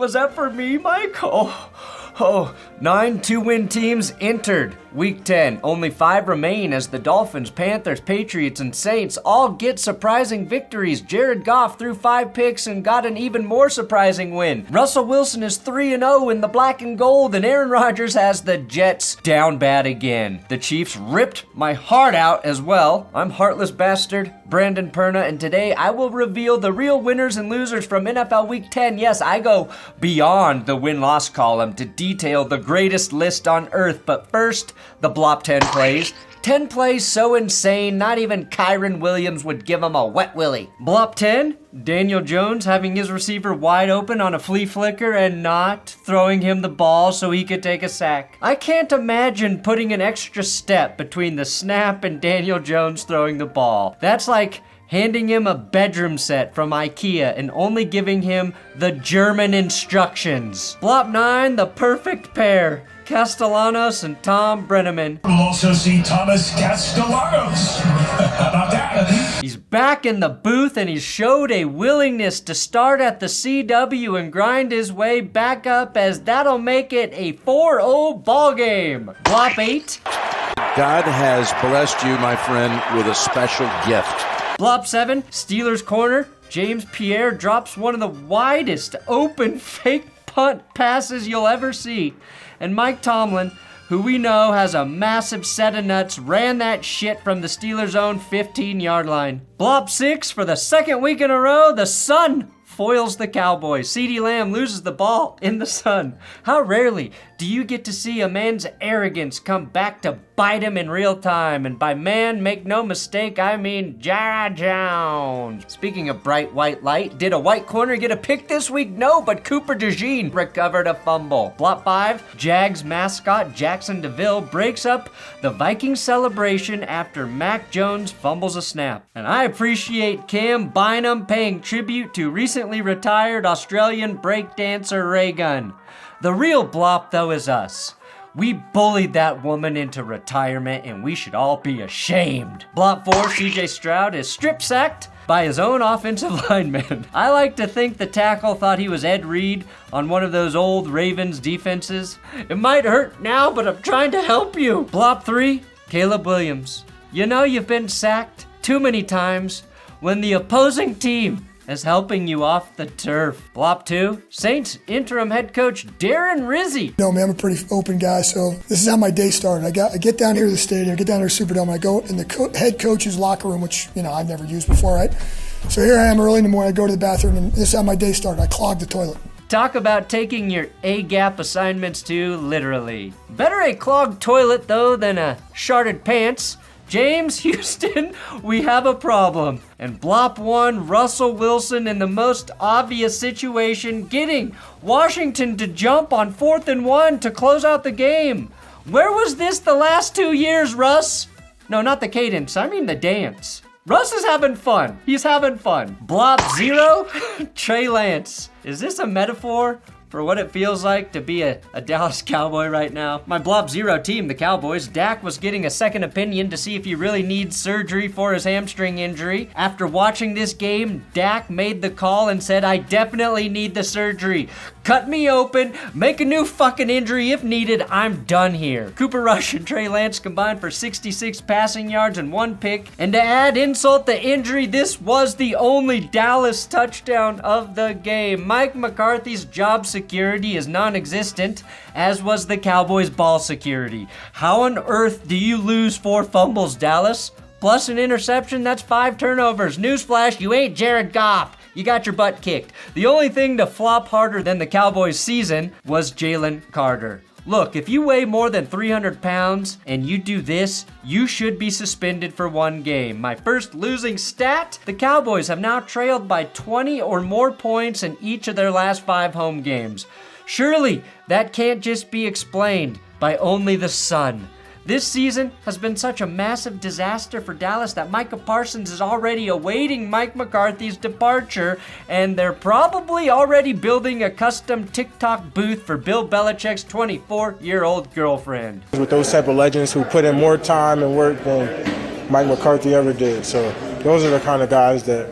Was that for me, Mike? Oh, 9 two-win teams entered Week 10. Only 5 remain as the Dolphins, Panthers, Patriots, and Saints all get surprising victories. Jared Goff threw 5 picks and got an even more surprising win. Russell Wilson is 3-0 in the black and gold, and Aaron Rodgers has the Jets down bad again. The Chiefs ripped my heart out as well. I'm Heartless Bastard, Brandon Perna, and today I will reveal the real winners and losers from NFL Week 10. Yes, I go beyond the win-loss column to detail the greatest list on earth, but first, the Blop 10 plays. 10 plays so insane, not even Kyron Williams would give him a wet willy. Blop 10, Daniel Jones having his receiver wide open on a flea flicker and not throwing him the ball so he could take a sack. I can't imagine putting an extra step between the snap and Daniel Jones throwing the ball. That's like handing him a bedroom set from IKEA and only giving him the German instructions. Blop 9, the perfect pair. Castellanos and Tom Brenneman. We'll also see Thomas Castellanos. How about that? He's back in the booth and he showed a willingness to start at the CW and grind his way back up, as that'll make it a 4-0 ball game. Blop 8. God has blessed you, my friend, with a special gift. Blop 7, Steelers corner. James Pierre drops one of the widest open fake punt passes you'll ever see. And Mike Tomlin, who we know has a massive set of nuts, ran that shit from the Steelers' own 15-yard line. Blop 6, for the second week in a row, the sun foils the Cowboys. CeeDee Lamb loses the ball in the sun. How rarely do you get to see a man's arrogance come back to bite him in real time? And by man, make no mistake, I mean Jara Jones. Speaking of bright white light, did a white corner get a pick this week? No, but Cooper DeJean recovered a fumble. Blop 5, Jags mascot Jackson DeVille breaks up the Vikings celebration after Mac Jones fumbles a snap. And I appreciate Cam Bynum paying tribute to recently retired Australian breakdancer Ray Gunn. The real blop, though, is us. We bullied that woman into retirement, and we should all be ashamed. Blop 4, CJ Stroud is strip-sacked by his own offensive lineman. I like to think the tackle thought he was Ed Reed on one of those old Ravens defenses. It might hurt now, but I'm trying to help you. Blop 3, Caleb Williams. You know you've been sacked too many times when the opposing team is helping you off the turf. Blop 2, Saints interim head coach Darren Rizzi. No, man, I'm a pretty open guy, so this is how my day started. I get down here to the stadium, I get down here to Superdome, I go in the head coach's locker room, which, I've never used before, right? So here I am early in the morning, I go to the bathroom, and this is how my day started. I clogged the toilet. Talk about taking your A-gap assignments too literally. Better a clogged toilet, though, than a sharded pants. James Houston, we have a problem. And Blop 1, Russell Wilson in the most obvious situation, getting Washington to jump on 4th and 1 to close out the game. Where was this the last 2 years, Russ? No, not the cadence, I mean the dance. Russ is having fun. He's having fun. Blop 0, Trey Lance. Is this a metaphor for what it feels like to be a Dallas Cowboy right now? My Blop 0 team, the Cowboys, Dak was getting a second opinion to see if he really needs surgery for his hamstring injury. After watching this game, Dak made the call and said, I definitely need the surgery. Cut me open, make a new fucking injury if needed, I'm done here. Cooper Rush and Trey Lance combined for 66 passing yards and 1 pick. And to add insult to injury, this was the only Dallas touchdown of the game. Mike McCarthy's job security is non-existent, as was the Cowboys' ball security. How on earth do you lose 4 fumbles, Dallas? Plus an interception, that's 5 turnovers. Newsflash, you ain't Jared Goff. You got your butt kicked. The only thing to flop harder than the Cowboys' season was Jalen Carter. Look, if you weigh more than 300 pounds and you do this, you should be suspended for 1 game. My first losing stat, the Cowboys have now trailed by 20 or more points in each of their last 5 home games. Surely, that can't just be explained by only the sun. This season has been such a massive disaster for Dallas that Micah Parsons is already awaiting Mike McCarthy's departure, and they're probably already building a custom TikTok booth for Bill Belichick's 24-year-old girlfriend. With those type of legends who put in more time and work than Mike McCarthy ever did. So those are the kind of guys that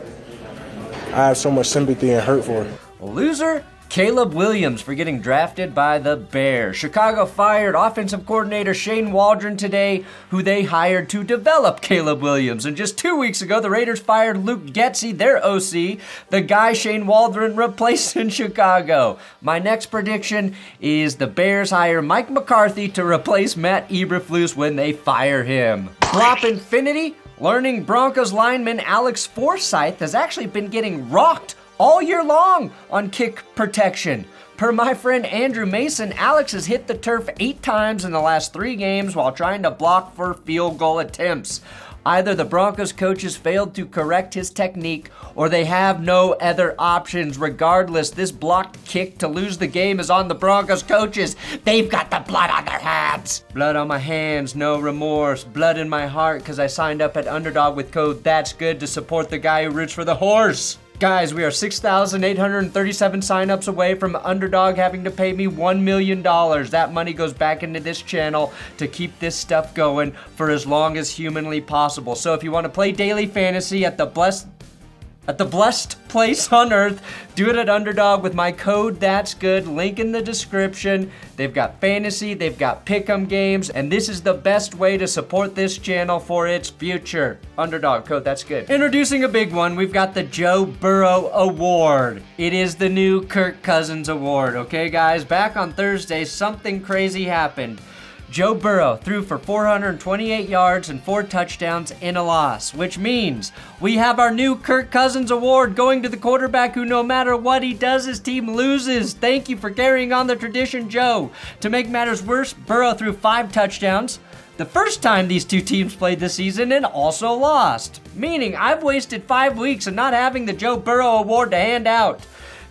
I have so much sympathy and hurt for. Loser Caleb Williams for getting drafted by the Bears. Chicago fired offensive coordinator Shane Waldron today, who they hired to develop Caleb Williams. And just 2 weeks ago, the Raiders fired Luke Getsy, their OC, the guy Shane Waldron replaced in Chicago. My next prediction is the Bears hire Mike McCarthy to replace Matt Eberflus when they fire him. Flop Infinity, learning Broncos lineman Alex Forsyth has actually been getting rocked all year long on kick protection. Per my friend Andrew Mason, Alex has hit the turf 8 times in the last 3 games while trying to block for field goal attempts. Either the Broncos coaches failed to correct his technique or they have no other options. Regardless, this blocked kick to lose the game is on the Broncos coaches. They've got the blood on their hands. Blood on my hands, no remorse. Blood in my heart because I signed up at Underdog with code ThatsGood to support the guy who roots for the horse. Guys, we are 6,837 signups away from Underdog having to pay me $1 million. That money goes back into this channel to keep this stuff going for as long as humanly possible. So if you want to play daily fantasy at the blessed place on earth, do it at Underdog with my code ThatsGood, link in the description. They've got fantasy, they've got pick'em games, and this is the best way to support this channel for its future. Underdog, code ThatsGood. Introducing a big one, we've got the Joe Burrow Award. It is the new Kirk Cousins Award, okay guys? Back on Thursday, something crazy happened. Joe Burrow threw for 428 yards and 4 touchdowns in a loss, which means we have our new Kirk Cousins Award going to the quarterback who no matter what he does, his team loses. Thank you for carrying on the tradition, Joe. To make matters worse, Burrow threw 5 touchdowns. The first time these two teams played this season and also lost. Meaning I've wasted 5 weeks of not having the Joe Burrow Award to hand out.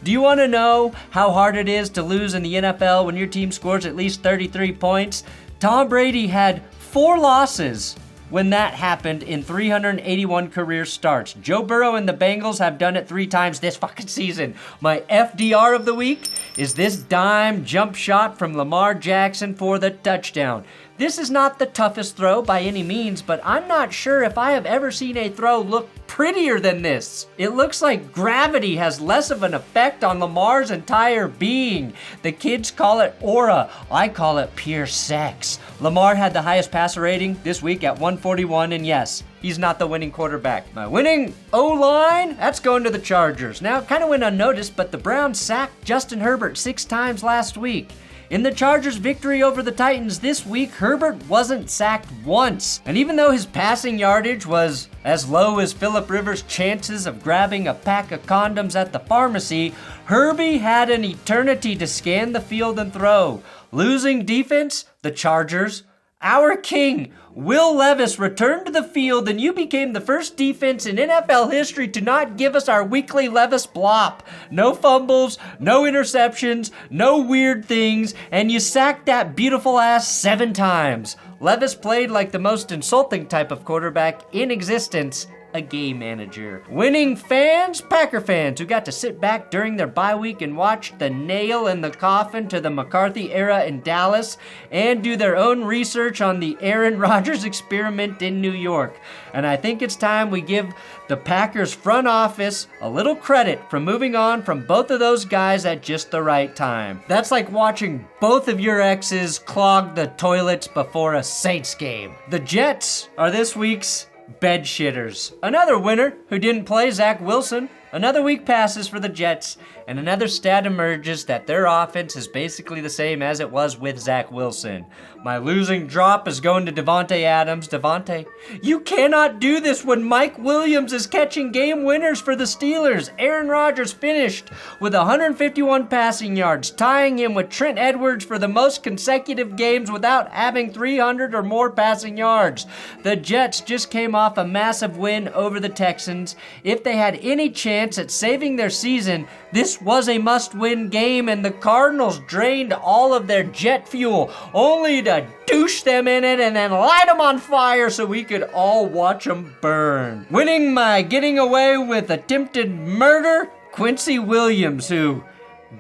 Do you want to know how hard it is to lose in the NFL when your team scores at least 33 points? Tom Brady had 4 losses when that happened in 381 career starts. Joe Burrow and the Bengals have done it 3 times this fucking season. My FDR of the week is this dime jump shot from Lamar Jackson for the touchdown. This is not the toughest throw by any means, but I'm not sure if I have ever seen a throw look prettier than this. It looks like gravity has less of an effect on Lamar's entire being. The kids call it aura. I call it pure sex. Lamar had the highest passer rating this week at 141, and yes, he's not the winning quarterback. My winning O-line, that's going to the Chargers. Now, it kind of went unnoticed, but the Browns sacked Justin Herbert 6 times last week. In the Chargers' victory over the Titans this week, Herbert wasn't sacked once. And even though his passing yardage was as low as Phillip Rivers' chances of grabbing a pack of condoms at the pharmacy, Herbie had an eternity to scan the field and throw. Losing defense, the Chargers. Our king, Will Levis, returned to the field, and you became the first defense in NFL history to not give us our weekly Levis blop. No fumbles, no interceptions, no weird things, and you sacked that beautiful ass 7 times. Levis played like the most insulting type of quarterback in existence, a game manager. Winning fans, Packer fans who got to sit back during their bye week and watch the nail in the coffin to the McCarthy era in Dallas and do their own research on the Aaron Rodgers experiment in New York. And I think it's time we give the Packers front office a little credit for moving on from both of those guys at just the right time. That's like watching both of your exes clog the toilets before a Saints game. The Jets are this week's bed shitters. Another winner who didn't play, Zach Wilson. Another week passes for the Jets, and another stat emerges that their offense is basically the same as it was with Zach Wilson. My losing drop is going to Devontae Adams. Devontae, you cannot do this when Mike Williams is catching game winners for the Steelers. Aaron Rodgers finished with 151 passing yards, tying him with Trent Edwards for the most consecutive games without having 300 or more passing yards. The Jets just came off a massive win over the Texans. If they had any chance at saving their season, this was a must-win game, and the Cardinals drained all of their jet fuel, only to douche them in it and then light them on fire so we could all watch them burn. Winning my getting away with attempted murder, Quincy Williams, who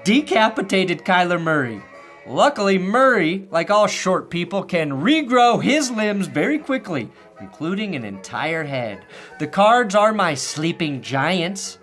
decapitated Kyler Murray. Luckily, Murray, like all short people, can regrow his limbs very quickly, including an entire head. The Cards are my sleeping giants.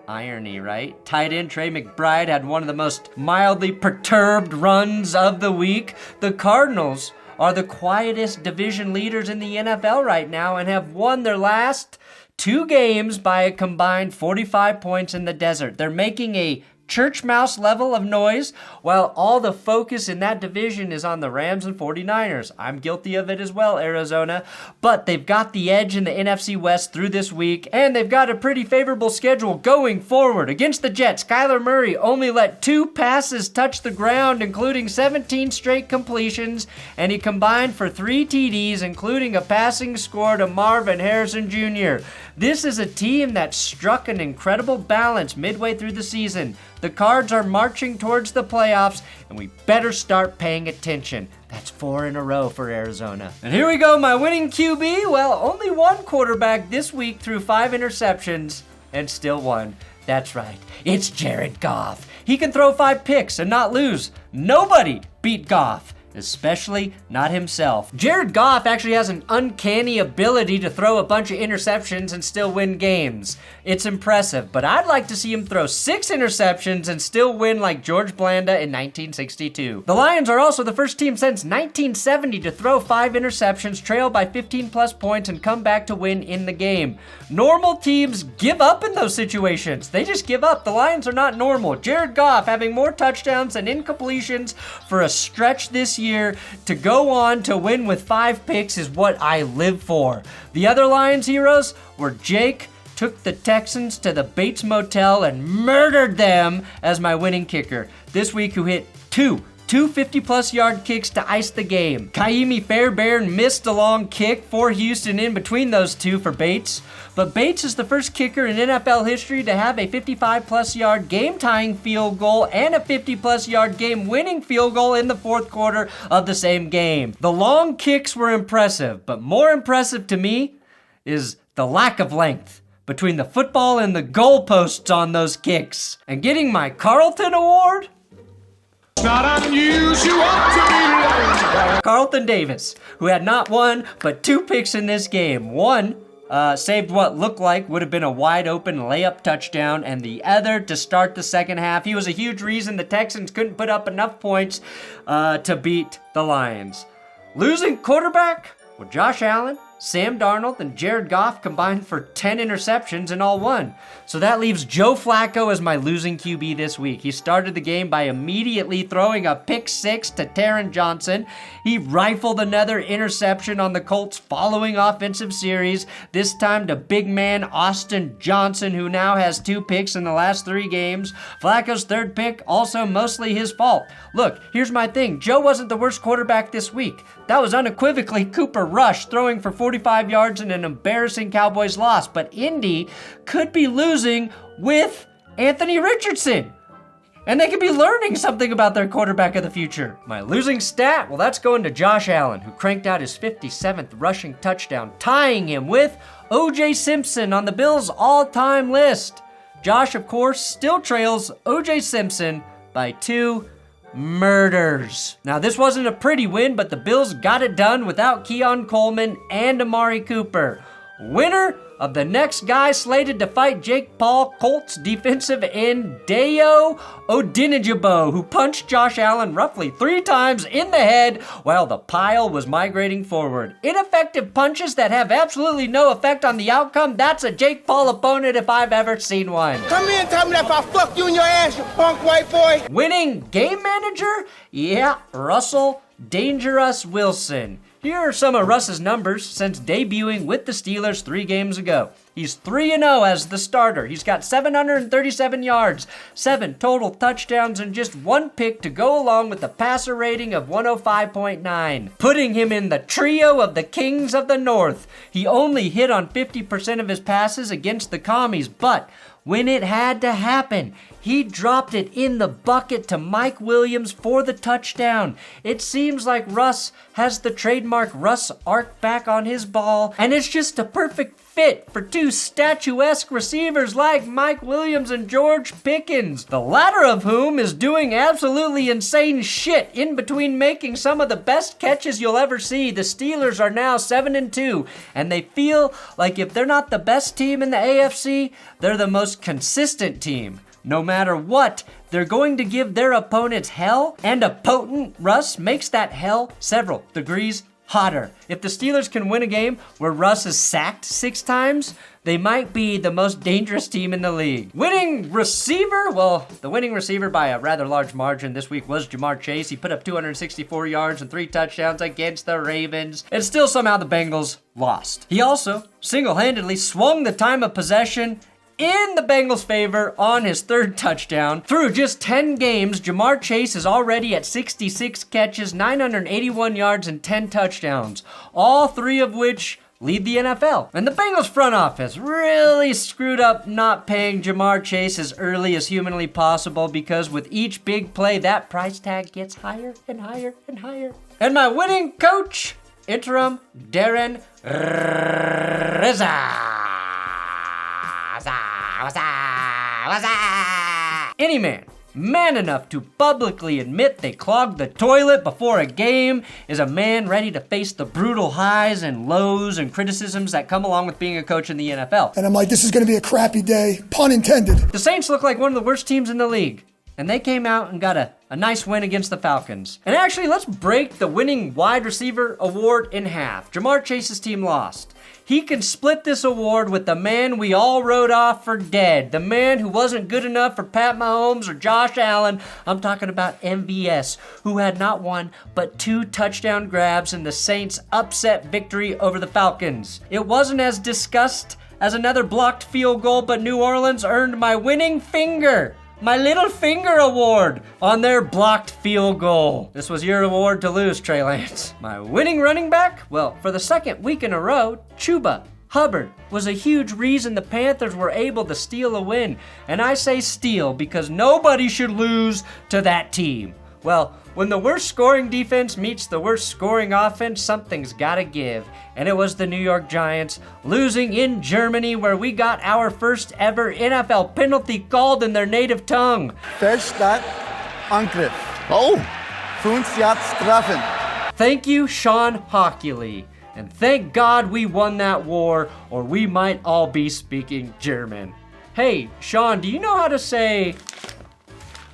Irony, right? Tight end Trey McBride had one of the most mildly perturbed runs of the week. The Cardinals are the quietest division leaders in the NFL right now and have won their last 2 games by a combined 45 points in the desert. They're making a church mouse level of noise, while all the focus in that division is on the Rams and 49ers. I'm guilty of it as well, Arizona, but they've got the edge in the NFC West through this week, and they've got a pretty favorable schedule going forward. Against the Jets, Kyler Murray only let 2 passes touch the ground, including 17 straight completions, and he combined for 3 TDs, including a passing score to Marvin Harrison Jr. This is a team that struck an incredible balance midway through the season. The Cards are marching towards the playoffs, and we better start paying attention. That's 4 in a row for Arizona. And here we go, my winning QB. Well, only one quarterback this week threw 5 interceptions and still won. That's right, it's Jared Goff. He can throw 5 picks and not lose. Nobody beat Goff, especially not himself. Jared Goff actually has an uncanny ability to throw a bunch of interceptions and still win games. It's impressive, but I'd like to see him throw 6 interceptions and still win like George Blanda in 1962. The Lions are also the first team since 1970 to throw 5 interceptions, trail by 15 plus points, and come back to win in the game. Normal teams give up in those situations. They just give up. The Lions are not normal. Jared Goff having more touchdowns and incompletions for a stretch this year to go on to win with 5 picks is what I live for. The other Lions heroes were Jake took the Texans to the Bates Motel and murdered them as my winning kicker. This week who hit 2 50-plus yard kicks to ice the game. Kaimi Fairbairn missed a long kick for Houston in between those 2 for Bates. But Bates is the first kicker in NFL history to have a 55-plus yard game-tying field goal and a 50-plus yard game-winning field goal in the 4th quarter of the same game. The long kicks were impressive, but more impressive to me is the lack of length between the football and the goalposts on those kicks. And getting my Carlton Award? Not unusual to be Carlton Davis, who had not 1 but 2 picks in this game. One saved what looked like would have been a wide open layup touchdown, and the other to start the second half. He was a huge reason the Texans couldn't put up enough points to beat the Lions. Losing quarterback? Well, Josh Allen, Sam Darnold, and Jared Goff combined for 10 interceptions and all won. So that leaves Joe Flacco as my losing QB this week. He started the game by immediately throwing a pick 6 to Taron Johnson. He rifled another interception on the Colts' following offensive series, this time to big man Austin Johnson, who now has 2 picks in the last 3 games. Flacco's 3rd pick, also mostly his fault. Look, here's my thing. Joe wasn't the worst quarterback this week. That was unequivocally Cooper Rush, throwing for 45 yards in an embarrassing Cowboys loss. But Indy could be losing with Anthony Richardson. And they could be learning something about their quarterback of the future. My losing stat? Well, that's going to Josh Allen, who cranked out his 57th rushing touchdown, tying him with O.J. Simpson on the Bills' all-time list. Josh, of course, still trails O.J. Simpson by 2 murders. Now, this wasn't a pretty win, but the Bills got it done without Keon Coleman and Amari Cooper. Winner of the next guy slated to fight Jake Paul, Colts defensive end Dayo Odinejabo, who punched Josh Allen roughly 3 times in the head while the pile was migrating forward. Ineffective punches that have absolutely no effect on the outcome. That's a Jake Paul opponent if I've ever seen one. Come here and tell me that if I fuck you in your ass, you punk white boy. Winning game manager? Yeah, Russell Dangerous Wilson. Here are some of Russ's numbers since debuting with the Steelers 3 games ago. He's 3-0 as the starter. He's got 737 yards, 7 total touchdowns, and just 1 pick to go along with the passer rating of 105.9, putting him in the trio of the Kings of the North. He only hit on 50% of his passes against the Commies, but when it had to happen, He dropped it in the bucket to Mike Williams for the touchdown. It seems like Russ has the trademark Russ arc back on his ball, and it's just a perfect fit for two statuesque receivers like Mike Williams and George Pickens, the latter of whom is doing absolutely insane shit in between making some of the best catches you'll ever see. The Steelers are now 7-2, and they feel like if they're not the best team in the AFC, they're the most consistent team. No matter what, they're going to give their opponents hell, and a potent Russ makes that hell several degrees hotter. If the Steelers can win a game where Russ is sacked 6 times, they might be the most dangerous team in the league. Winning receiver? Well, the winning receiver by a rather large margin this week was Jamar Chase. He put up 264 yards and 3 touchdowns against the Ravens, and still somehow the Bengals lost. He also single-handedly swung the time of possession in the Bengals' favor on his 3rd touchdown. Through just 10 games, Jamar Chase is already at 66 catches, 981 yards, and 10 touchdowns, all 3 of which lead the NFL. And the Bengals front office really screwed up not paying Jamar Chase as early as humanly possible, because with each big play, that price tag gets higher and higher and higher. And my winning coach, interim Darren Rizza. Any man enough to publicly admit they clogged the toilet before a game is a man ready to face the brutal highs and lows and criticisms that come along with being a coach in the NFL. And I'm like, this is going to be a crappy day, pun intended. The Saints look like one of the worst teams in the league, and they came out and got a nice win against the Falcons. And actually, let's break the winning wide receiver award in half. Jamar Chase's team lost. He can split this award with the man we all wrote off for dead, the man who wasn't good enough for Pat Mahomes or Josh Allen. I'm talking about MVS, who had not one but 2 touchdown grabs in the Saints' upset victory over the Falcons. It wasn't as discussed as another blocked field goal, but New Orleans earned my winning finger, my little finger award, on their blocked field goal. This was your award to lose, Trey Lance. My winning running back? Well, for the 2nd week in a row, Chuba Hubbard was a huge reason the Panthers were able to steal a win. And I say steal because nobody should lose to that team. Well, when the worst scoring defense meets the worst scoring offense, something's gotta give. And it was the New York Giants losing in Germany, where we got our first ever NFL penalty called in their native tongue. Fehlstart, Angriff. Oh! 5 Yards Strafen. Thank you, Sean Hockley. And thank God we won that war, or we might all be speaking German. Hey, Sean, do you know how to say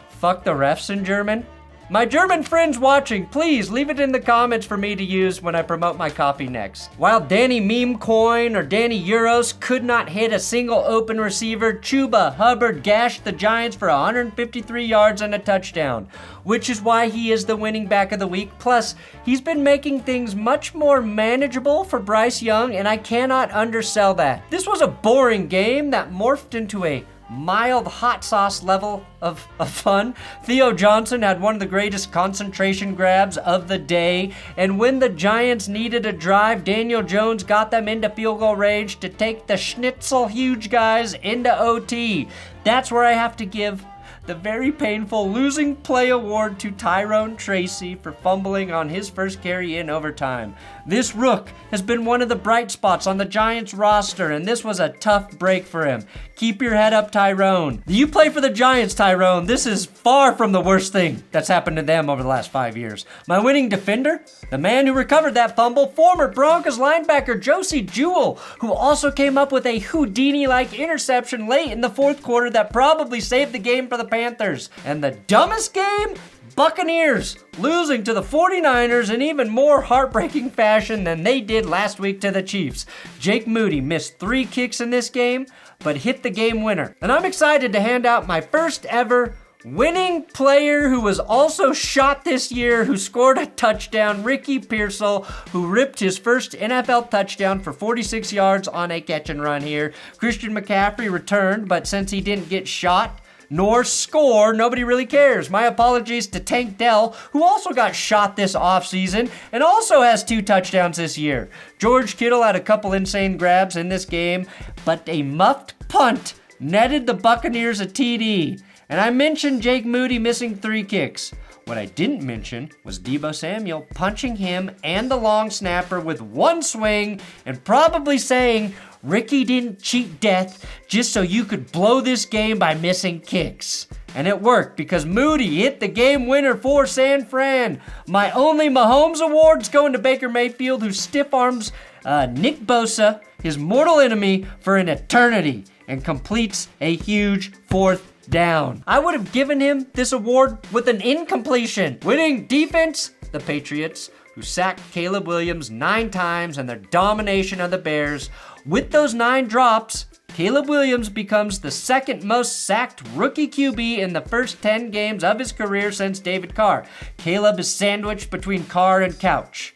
fuck the refs in German? My German friends watching, please leave it in the comments for me to use when I promote my copy next. While Danny Meme Coin or Danny Euros could not hit a single open receiver, Chuba Hubbard gashed the Giants for 153 yards and a touchdown, which is why he is the winning back of the week. Plus, he's been making things much more manageable for Bryce Young, and I cannot undersell that. This was a boring game that morphed into a mild hot sauce level of fun. Theo Johnson had one of the greatest concentration grabs of the day, and when the Giants needed a drive, Daniel Jones got them into field goal range to take the Schnitzel huge guys into OT. That's where I have to give the very painful losing play award to Tyrone Tracy for fumbling on his first carry in overtime. This rook has been one of the bright spots on the Giants roster, and this was a tough break for him. Keep your head up, Tyrone. You play for the Giants, Tyrone. This is far from the worst thing that's happened to them over the last 5 years. My winning defender? The man who recovered that fumble, former Broncos linebacker Josie Jewell, who also came up with a Houdini-like interception late in the 4th quarter that probably saved the game for the Panthers. And the dumbest game? Buccaneers losing to the 49ers in even more heartbreaking fashion than they did last week to the Chiefs. Jake Moody missed 3 kicks in this game, but hit the game winner. And I'm excited to hand out my first ever winning player who was also shot this year, who scored a touchdown, Ricky Pearsall, who ripped his first NFL touchdown for 46 yards on a catch and run here. Christian McCaffrey returned, but since he didn't get shot nor score, nobody really cares. My apologies to Tank Dell, who also got shot this offseason and also has 2 touchdowns this year. George Kittle had a couple insane grabs in this game, but a muffed punt netted the Buccaneers a TD. And I mentioned Jake Moody missing 3 kicks. What I didn't mention was Deebo Samuel punching him and the long snapper with one swing and probably saying, Ricky didn't cheat death just so you could blow this game by missing kicks. And it worked because Moody hit the game winner for San Fran. My only Mahomes award's going to Baker Mayfield, who stiff arms Nick Bosa, his mortal enemy, for an eternity and completes a huge 4th down. I would have given him this award with an incompletion. Winning defense, the Patriots, who sacked Caleb Williams 9 times, and their domination of the Bears. With those 9 drops, Caleb Williams becomes the 2nd most sacked rookie QB in the first 10 games of his career since David Carr. Caleb is sandwiched between Carr and couch.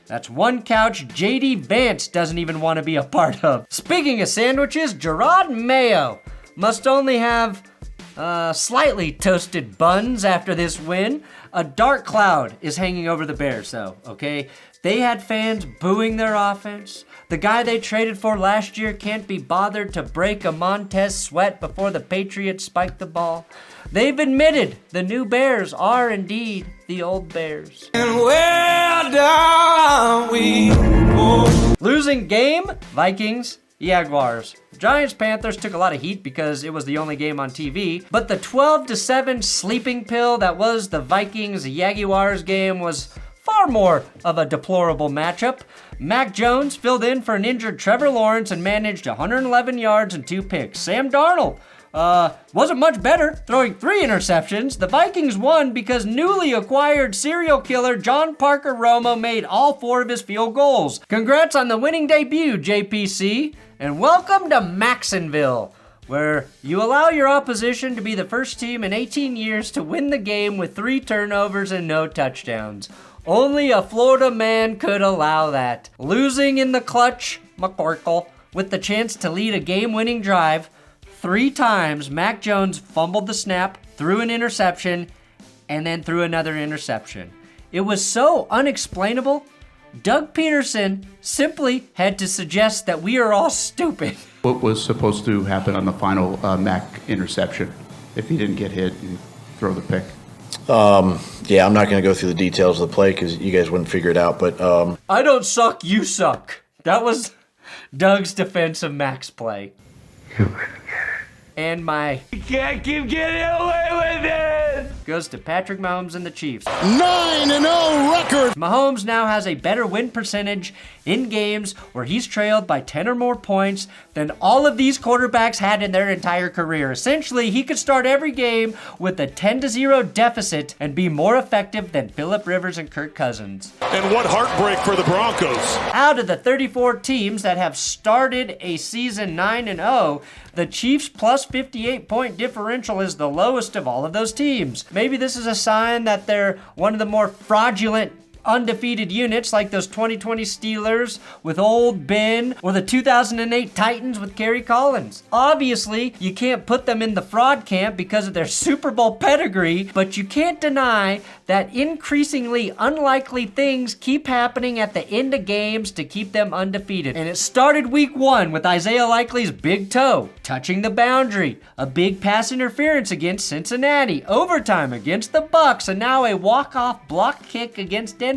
That's one couch J.D. Vance doesn't even want to be a part of. Speaking of sandwiches, Gerard Mayo must only have slightly toasted buns after this win. A dark cloud is hanging over the Bears, though, okay? They had fans booing their offense. The guy they traded for last year can't be bothered to break a Montez Sweat before the Patriots spiked the ball. They've admitted the new Bears are indeed the old Bears. And where down we go. Losing game, Vikings, Jaguars. Giants Panthers took a lot of heat because it was the only game on TV, but the 12-7 sleeping pill that was the Vikings Jaguars game was far more of a deplorable matchup. Mac Jones filled in for an injured Trevor Lawrence and managed 111 yards and 2 picks. Sam Darnold wasn't much better, throwing 3 interceptions. The Vikings won because newly acquired serial killer John Parker Romo made all 4 of his field goals. Congrats on the winning debut, JPC, and welcome to Maxonville, where you allow your opposition to be the first team in 18 years to win the game with 3 turnovers and no touchdowns. Only a Florida man could allow that. Losing in the clutch, McCorkle, with the chance to lead a game-winning drive. 3 times, Mac Jones fumbled the snap, threw an interception, and then threw another interception. It was so unexplainable, Doug Peterson simply had to suggest that we are all stupid. What was supposed to happen on the final Mac interception if he didn't get hit and throw the pick? Yeah, I'm not going to go through the details of the play because you guys wouldn't figure it out, but... I don't suck, you suck. That was Doug's defense of Mac's play. And my... You can't keep getting away with it! Goes to Patrick Mahomes and the Chiefs. 9-0 record! Mahomes now has a better win percentage in games where he's trailed by 10 or more points than all of these quarterbacks had in their entire career. Essentially, he could start every game with a 10-0 deficit and be more effective than Phillip Rivers and Kirk Cousins. And what heartbreak for the Broncos. Out of the 34 teams that have started a season 9-0, the Chiefs' plus 58-point differential is the lowest of all of those teams. Maybe this is a sign that they're one of the more fraudulent undefeated units, like those 2020 Steelers with Old Ben, or the 2008 Titans with Kerry Collins. Obviously, you can't put them in the fraud camp because of their Super Bowl pedigree, but you can't deny that increasingly unlikely things keep happening at the end of games to keep them undefeated. And it started week 1 with Isaiah Likely's big toe touching the boundary, a big pass interference against Cincinnati, overtime against the Bucs, and now a walk-off block kick against Denver.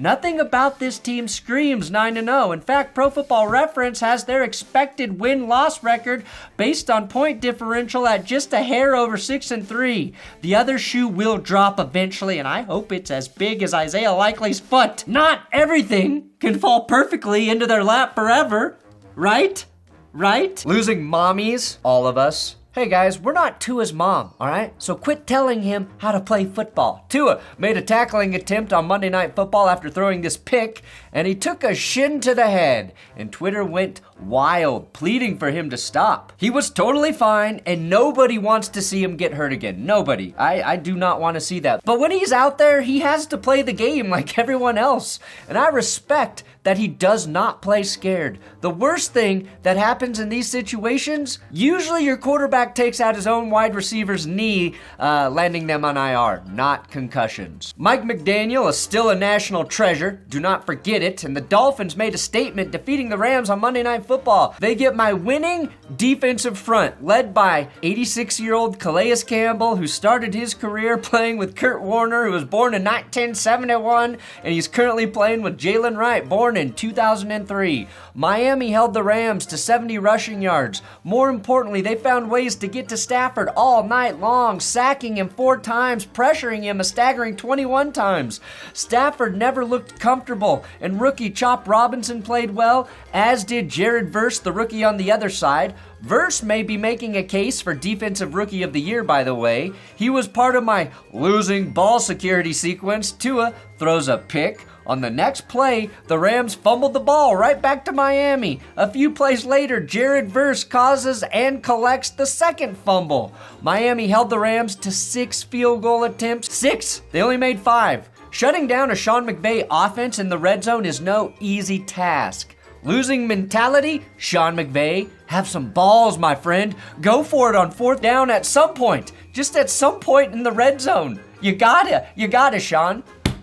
Nothing about this team screams 9-0. In fact, Pro Football Reference has their expected win-loss record based on point differential at just a hair over 6-3. The other shoe will drop eventually, and I hope it's as big as Isaiah Likely's foot. Not everything can fall perfectly into their lap forever, right? Right? Losing mommies, all of us. Hey guys, we're not Tua's mom, all right? So quit telling him how to play football. Tua made a tackling attempt on Monday Night Football after throwing this pick, and he took a shin to the head, and Twitter went wild, pleading for him to stop. He was totally fine, and nobody wants to see him get hurt again. Nobody. I do not want to see that. But when he's out there, he has to play the game like everyone else, and I respect that he does not play scared. The worst thing that happens in these situations, usually your quarterback takes out his own wide receiver's knee, landing them on IR, not concussions. Mike McDaniel is still a national treasure. Do not forget it. And the Dolphins made a statement defeating the Rams on Monday Night Football. They get my winning defensive front, led by 86-year-old Calais Campbell, who started his career playing with Kurt Warner, who was born in 1971, and he's currently playing with Jalen Wright, born in 2003. Miami held the Rams to 70 rushing yards. More importantly, they found ways to get to Stafford all night long, sacking him 4 times, pressuring him a staggering 21 times. Stafford never looked comfortable, and rookie Chop Robinson played well, as did Jared Verse, the rookie on the other side. Verse may be making a case for Defensive Rookie of the Year, by the way. He was part of my losing ball security sequence. Tua throws a pick. On the next play, the Rams fumbled the ball right back to Miami. A few plays later, Jared Verse causes and collects the second fumble. Miami held the Rams to 6 field goal attempts. 6! They only made 5. Shutting down a Sean McVay offense in the red zone is no easy task. Losing mentality? Sean McVay, have some balls, my friend. Go for it on 4th down at some point. Just at some point in the red zone. You gotta, Sean.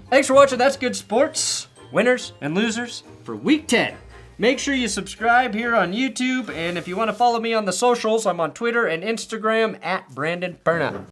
Thanks for watching That's Good Sports. Winners and losers for Week 10. Make sure you subscribe here on YouTube, and if you want to follow me on the socials, I'm on Twitter and Instagram at Brandon Burnout.